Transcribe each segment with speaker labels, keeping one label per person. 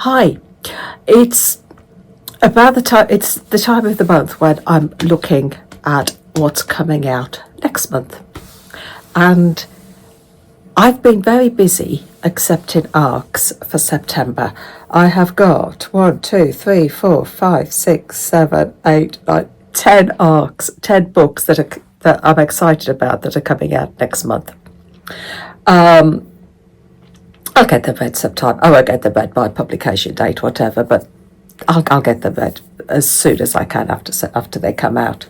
Speaker 1: Hi, it's about the time. It's the time of the month when I'm looking at what's coming out next month, and I've been very busy accepting ARCs for September. I have got 1, 2, 3, 4, 5, 6, 7, 8, 9, 10 ARCs, 10 books that I'm excited about that are coming out next month. I'll get them read sometime. I won't get them read by publication date, whatever, but I'll get them read as soon as I can after they come out.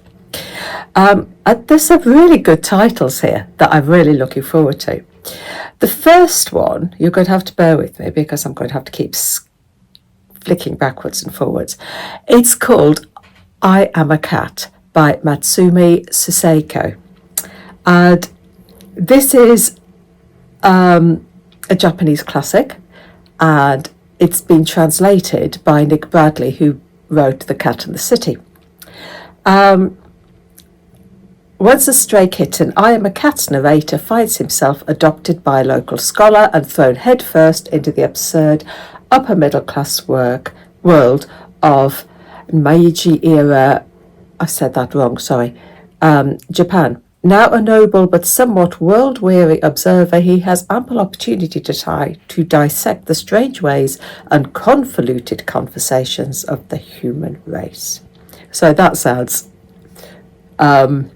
Speaker 1: And there's some really good titles here that I'm really looking forward to. The first one, you're going to have to bear with me because I'm going to have to keep flicking backwards and forwards. It's called I Am a Cat by Matsumi Siseko. And this is a Japanese classic, and it's been translated by Nick Bradley, who wrote The Cat and the City. Once a stray kitten, I Am a Cat's narrator finds himself adopted by a local scholar and thrown headfirst into the absurd upper-middle-class world of Meiji-era, I said that wrong, sorry, Japan. Now a noble but somewhat world-weary observer, he has ample opportunity to dissect the strange ways and convoluted conversations of the human race. So that sounds very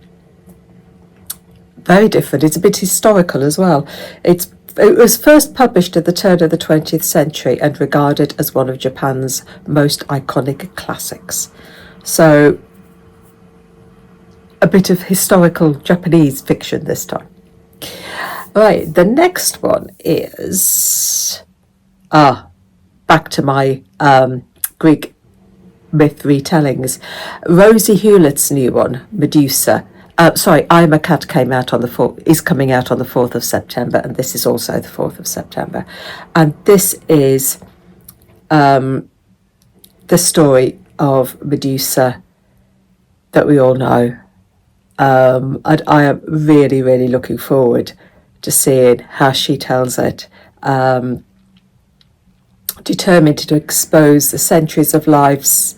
Speaker 1: different. It's a bit historical as well. It was first published at the turn of the 20th century and regarded as one of Japan's most iconic classics. So a bit of historical Japanese fiction this time. Right, the next one is back to my Greek myth retellings. Rosie Hewlett's new one, Medusa. I Am a Cat is coming out on the 4th of September, and this is also the 4th of September. And this is the story of Medusa that we all know. And I am really, really looking forward to seeing how she tells it. Determined to expose the centuries of lies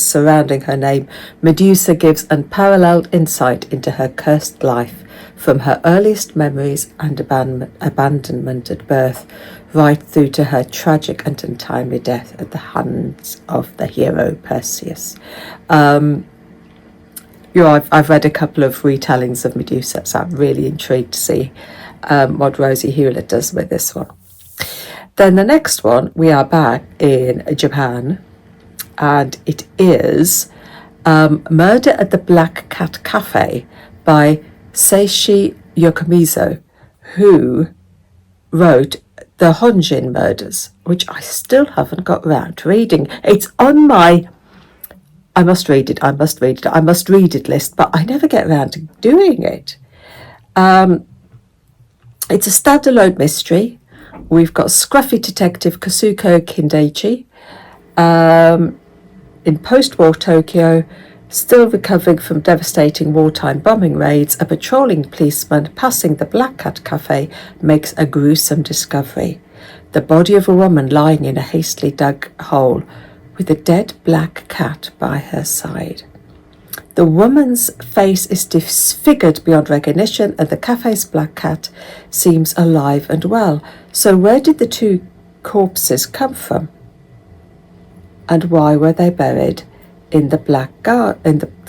Speaker 1: surrounding her name, Medusa gives unparalleled insight into her cursed life, from her earliest memories and abandonment at birth, right through to her tragic and untimely death at the hands of the hero Perseus. I've read a couple of retellings of Medusa, so I'm really intrigued to see what Rosie Hewlett does with this one. Then the next one, we are back in Japan, and it is Murder at the Black Cat Cafe by Seishi Yokomizo, who wrote the Honjin Murders, which I still haven't got around to reading. It's on my I must read it list, but I never get around to doing it. It's a standalone mystery. We've got scruffy detective Kazuko Kindaichi in post-war Tokyo, still recovering from devastating wartime bombing raids. A patrolling policeman passing the Black Cat Cafe makes a gruesome discovery: the body of a woman lying in a hastily dug hole, with a dead black cat by her side. The woman's face is disfigured beyond recognition, and the cafe's black cat seems alive and well. So where did the two corpses come from? And why were they buried in the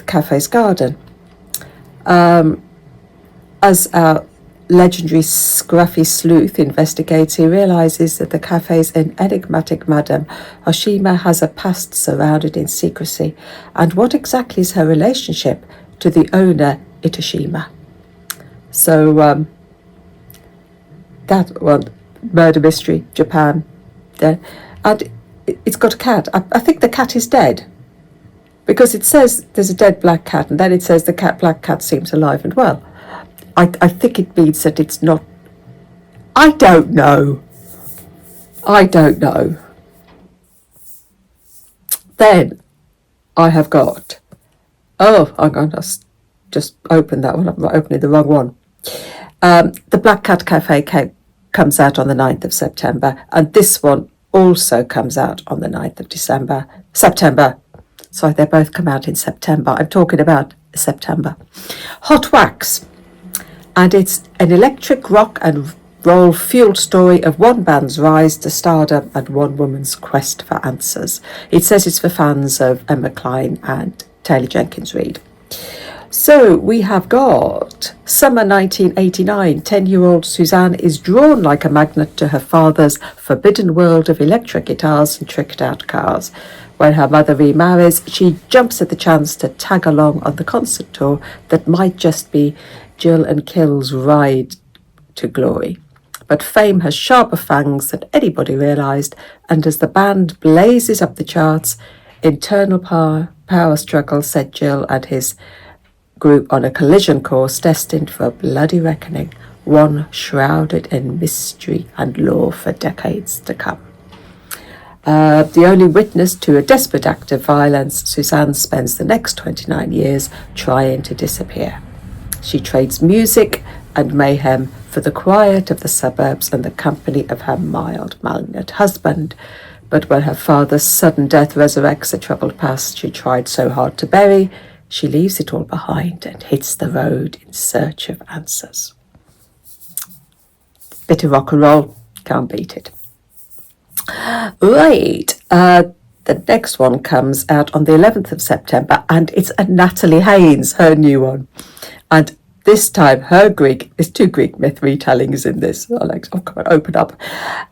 Speaker 1: cafe's garden? As our legendary scruffy sleuth investigates, he realizes that the cafe's enigmatic Madame Hoshima has a past surrounded in secrecy. And what exactly is her relationship to the owner, Itoshima? So that one, murder mystery, Japan. And it's got a cat. I think the cat is dead, because it says there's a dead black cat, and then it says the black cat seems alive and well. I think it means that it's not. I don't know. Then I have got. Oh, I'm going to just open that one. I'm opening the wrong one. The Black Cat Cafe comes out on the 9th of September, and this one also comes out on the 9th of September. Sorry, they both come out in September. I'm talking about September. Hot Wax. And it's an electric rock and roll fueled story of one band's rise to stardom and one woman's quest for answers. It says it's for fans of Emma Cline and Taylor Jenkins Reid. So we have got summer 1989. 10-year-old Suzanne is drawn like a magnet to her father's forbidden world of electric guitars and tricked out cars. When her mother remarries, she jumps at the chance to tag along on the concert tour that might just be Jill and Kill's ride to glory. But fame has sharper fangs than anybody realised, and as the band blazes up the charts, internal power struggle set Jill and his group on a collision course destined for a bloody reckoning, one shrouded in mystery and lore for decades to come. The only witness to a desperate act of violence, Suzanne spends the next 29 years trying to disappear. She trades music and mayhem for the quiet of the suburbs and the company of her mild-mannered husband. But when her father's sudden death resurrects a troubled past she tried so hard to bury, she leaves it all behind and hits the road in search of answers. Bit of rock and roll, can't beat it. Right, the next one comes out on the 11th of September, and it's a Natalie Haynes, her new one. And this time, there's two Greek myth retellings in this. Alex, come on, open up.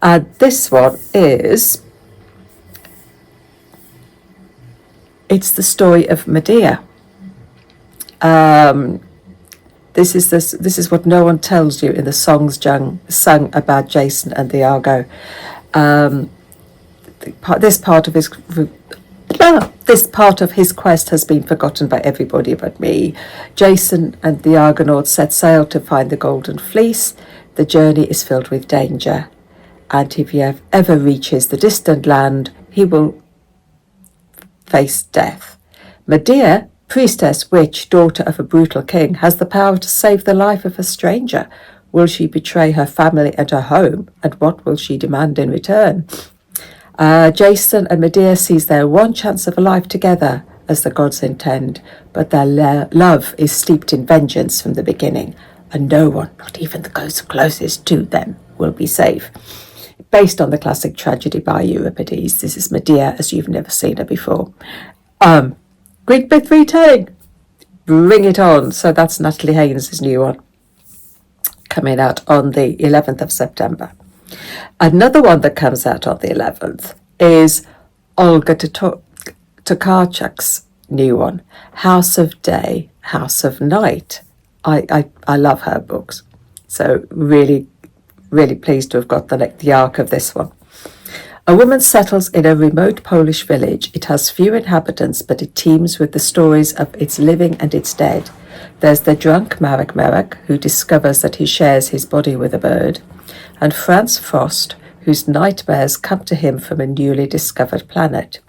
Speaker 1: And this one is, it's the story of Medea. This is what no one tells you in the songs sung about Jason and the Argo. This part of his quest has been forgotten by everybody but me. Jason and the Argonauts set sail to find the Golden Fleece. The journey is filled with danger, and if he ever reaches the distant land, he will face death. Medea, priestess, witch, daughter of a brutal king, has the power to save the life of a stranger. Will she betray her family and her home? And what will she demand in return? Jason and Medea seize their one chance of a life together, as the gods intend, but their love is steeped in vengeance from the beginning, and no one, not even the closest to them, will be safe. Based on the classic tragedy by Euripides, this is Medea as you've never seen her before. Greek myth retelling, bring it on. So that's Natalie Haynes' new one, coming out on the 11th of September. Another one that comes out on the 11th is Olga Tokarczuk's new one, House of Day, House of Night. I love her books, so really, really pleased to have got the arc of this one. A woman settles in a remote Polish village. It has few inhabitants, but it teems with the stories of its living and its dead. There's the drunk Marek, who discovers that he shares his body with a bird, and Franz Frost, whose nightmares come to him from a newly discovered planet.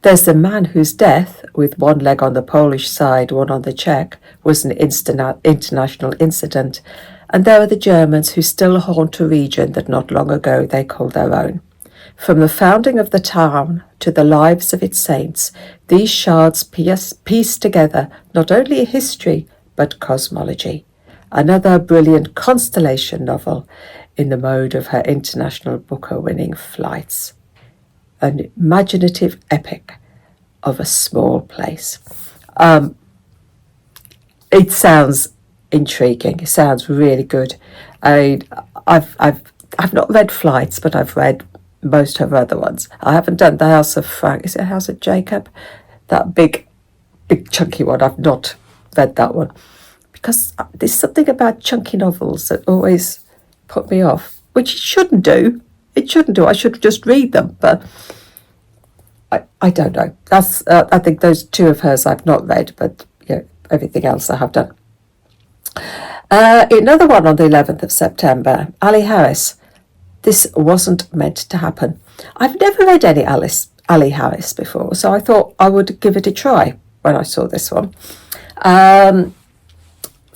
Speaker 1: There's the man whose death, with one leg on the Polish side, one on the Czech, was an international incident, and there are the Germans who still haunt a region that not long ago they called their own. From the founding of the town to the lives of its saints, these shards piece together not only a history, but cosmology. Another brilliant constellation novel in the mode of her International Booker-winning flights. An imaginative epic of a small place. It sounds intriguing. It sounds really good. I've not read Flights, but I've read most of her other ones. I haven't done the House of Frank. Is it House of Jacob? That big chunky one. I've not read that one because there's something about chunky novels that always put me off, which it shouldn't do. It shouldn't do. I should just read them, but I don't know. That's I think those two of hers I've not read, but everything else I have done. Another one on the 11th of September, Ali Harris. This wasn't meant to happen. I've never read any Ali Harris before, so I thought I would give it a try when I saw this one.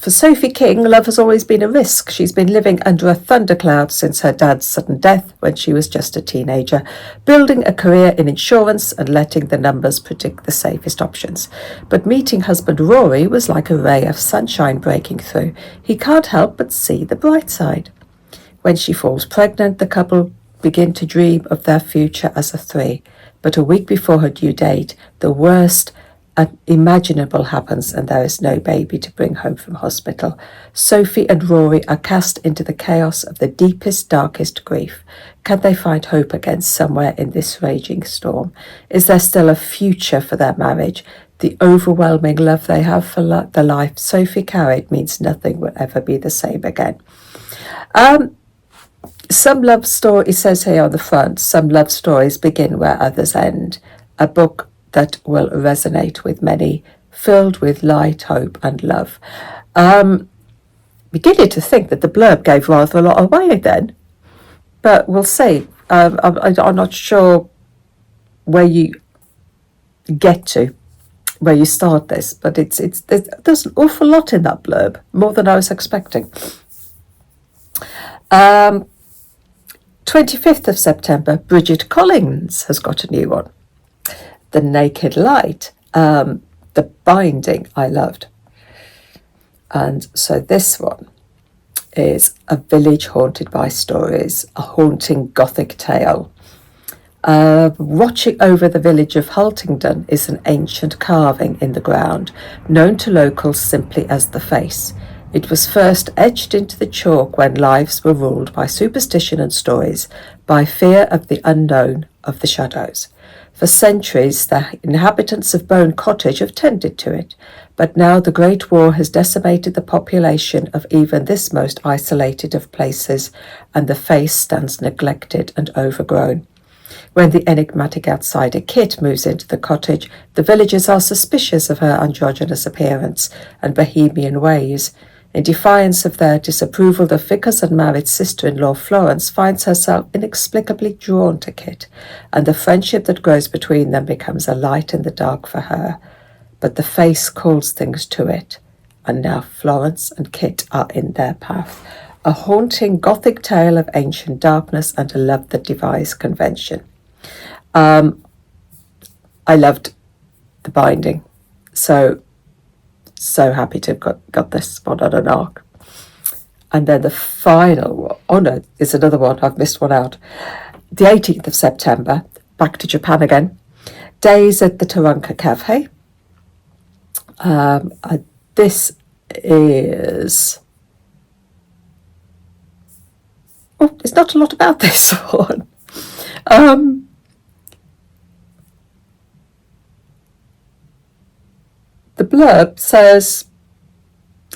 Speaker 1: For Sophie King, love has always been a risk. She's been living under a thundercloud since her dad's sudden death when she was just a teenager, building a career in insurance and letting the numbers predict the safest options. But meeting husband Rory was like a ray of sunshine breaking through. He can't help but see the bright side. When she falls pregnant, the couple begin to dream of their future as a three. But a week before her due date, the worst unimaginable happens and there is no baby to bring home from hospital. Sophie and Rory are cast into the chaos of the deepest, darkest grief. Can they find hope again somewhere in this raging storm? Is there still a future for their marriage? The overwhelming love they have for the life Sophie carried means nothing will ever be the same again. Some love story, it says here on the front, some love stories begin where others end. A book that will resonate with many, filled with light, hope and love. Beginning to think that the blurb gave rather a lot away then, but we'll see. I'm not sure where you get to, where you start this, but there's an awful lot in that blurb, more than I was expecting. 25th of September, Bridget Collins has got a new one. The Naked Light, the binding I loved. And so this one is a village haunted by stories, a haunting Gothic tale. Watching over the village of Hultingdon is an ancient carving in the ground, known to locals simply as the Face. It was first etched into the chalk when lives were ruled by superstition and stories, by fear of the unknown, of the shadows. For centuries, the inhabitants of Bone Cottage have tended to it, but now the Great War has decimated the population of even this most isolated of places, and the Face stands neglected and overgrown. When the enigmatic outsider Kit moves into the cottage, the villagers are suspicious of her androgynous appearance and bohemian ways. In defiance of their disapproval, the vicar's unmarried sister-in-law Florence finds herself inexplicably drawn to Kit, and the friendship that grows between them becomes a light in the dark for her. But the Face calls things to it, and now Florence and Kit are in their path. A haunting Gothic tale of ancient darkness and a love that defies convention. I loved the binding, so happy to have got this one on an arc. And then the final one, oh no, there's another one, I've missed one out. The 18th of September, back to Japan again. Days at the Taranka Cafe. This is... Oh, there's not a lot about this one. The blurb says,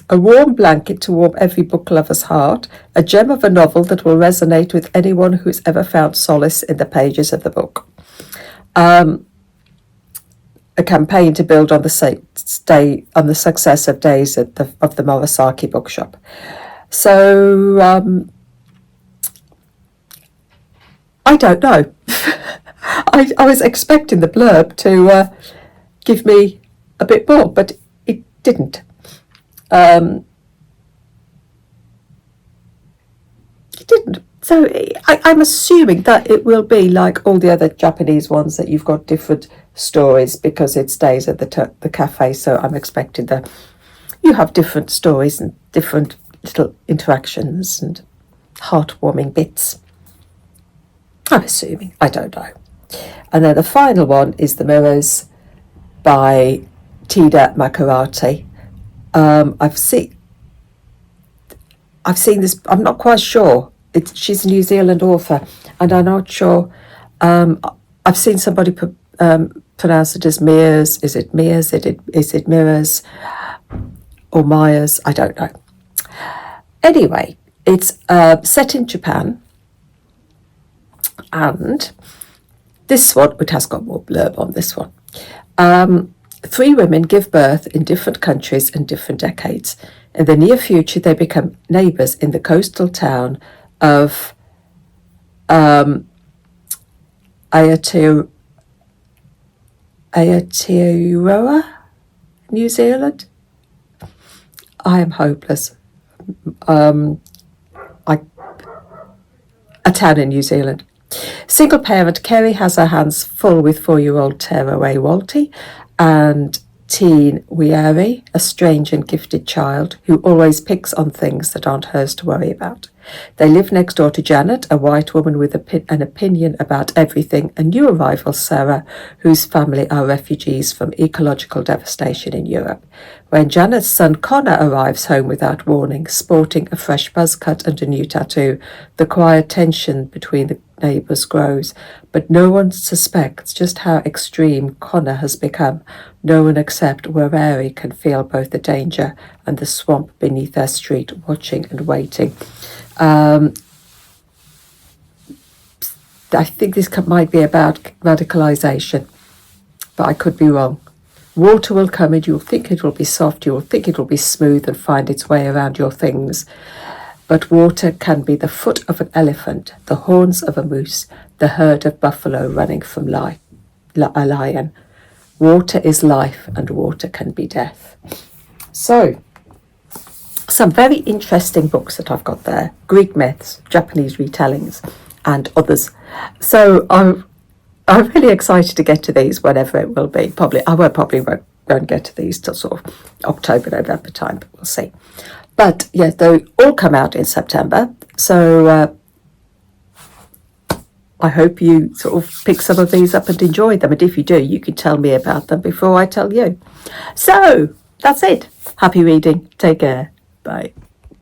Speaker 1: a warm blanket to warm every book lover's heart, a gem of a novel that will resonate with anyone who's ever found solace in the pages of the book. A campaign to build on the success of Days of the Murasaki bookshop. So, I don't know. I was expecting the blurb to give me a bit more, but it didn't. It didn't. So I'm assuming that it will be like all the other Japanese ones, that you've got different stories because it stays at the cafe. So I'm expecting that you have different stories and different little interactions and heartwarming bits. I'm assuming. I don't know. And then the final one is The Mirrors by Tida Makarati. I've seen this. I'm not quite sure. She's a New Zealand author, and I'm not sure. I've seen somebody pronounce it as Mears. Is it Mears? Is it Mirrors or Myers? I don't know. Anyway, it's set in Japan, and this one, it has got more blurb on this one. 3 women give birth in different countries and different decades. In the near future, they become neighbours in the coastal town of Aotearoa, New Zealand. I am hopeless. A town in New Zealand. Single parent, Kerry has her hands full with 4-year-old tearaway Walty and teen Wiari, a strange and gifted child who always picks on things that aren't hers to worry about. They live next door to Janet, a white woman with an opinion about everything, and new arrival Sarah, whose family are refugees from ecological devastation in Europe. When Janet's son Connor arrives home without warning, sporting a fresh buzz cut and a new tattoo, the quiet tension between the neighbours grows, but no one suspects just how extreme Connor has become. No one except Warari can feel both the danger and the swamp beneath their street, watching and waiting. I think this might be about radicalisation, but I could be wrong. Water will come and you'll think it will be soft, you will think it will be smooth and find its way around your things. But water can be the foot of an elephant, the horns of a moose, the herd of buffalo running from a lion. Water is life and water can be death. So, some very interesting books that I've got there. Greek myths, Japanese retellings, and others. So I'm really excited to get to these whenever it will be. I won't get to these till sort of October, November time, but we'll see. But yes, they all come out in September. So I hope you sort of pick some of these up and enjoy them. And if you do, you can tell me about them before I tell you. So that's it. Happy reading. Take care. Bye.